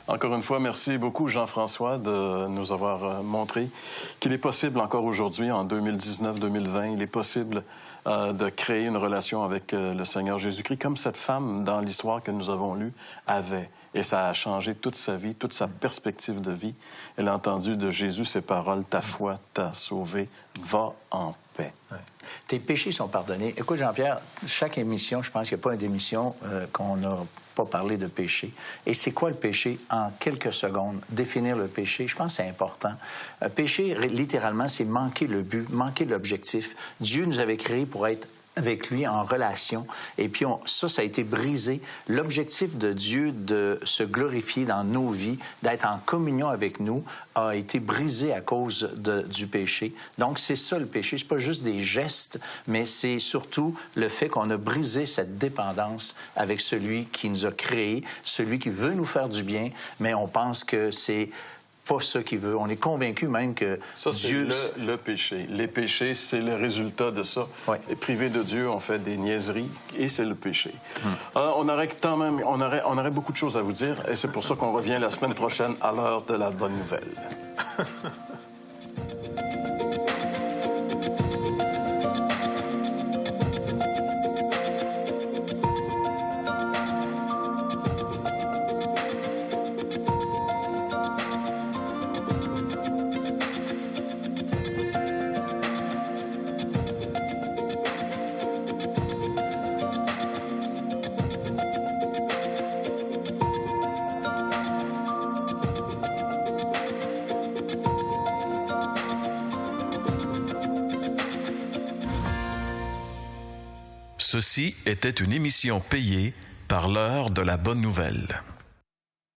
Encore une fois, merci beaucoup, Jean-François, de nous avoir montré qu'il est possible encore aujourd'hui, en 2019-2020, il est possible de créer une relation avec le Seigneur Jésus-Christ, comme cette femme dans l'histoire que nous avons lue avait. Et ça a changé toute sa vie, toute sa perspective de vie. Elle a entendu de Jésus ces paroles, « Ta foi t'a sauvé, va en paix. » Ouais. Tes péchés sont pardonnés. Écoute, Jean-Pierre, chaque émission, je pense qu'il n'y a pas une émission qu'on n'a pas parlé de péché. Et c'est quoi le péché? En quelques secondes, définir le péché, je pense que c'est important. Péché, littéralement, c'est manquer le but, manquer l'objectif. Dieu nous avait créés pour être avec lui en relation. Et puis, ça a été brisé. L'objectif de Dieu de se glorifier dans nos vies, d'être en communion avec nous, a été brisé à cause du péché. Donc, c'est ça le péché. C'est pas juste des gestes, mais c'est surtout le fait qu'on a brisé cette dépendance avec celui qui nous a créés, celui qui veut nous faire du bien, mais on pense que c'est pas ça qu'il veut. On est convaincu même que ça, Dieu... c'est le péché. Les péchés, c'est le résultat de ça. Ouais. Et privé de Dieu, on fait des niaiseries et c'est le péché. On aurait beaucoup de choses à vous dire et c'est pour ça qu'on revient la semaine prochaine à l'heure de la bonne nouvelle. Ceci était une émission payée par l'heure de la bonne nouvelle.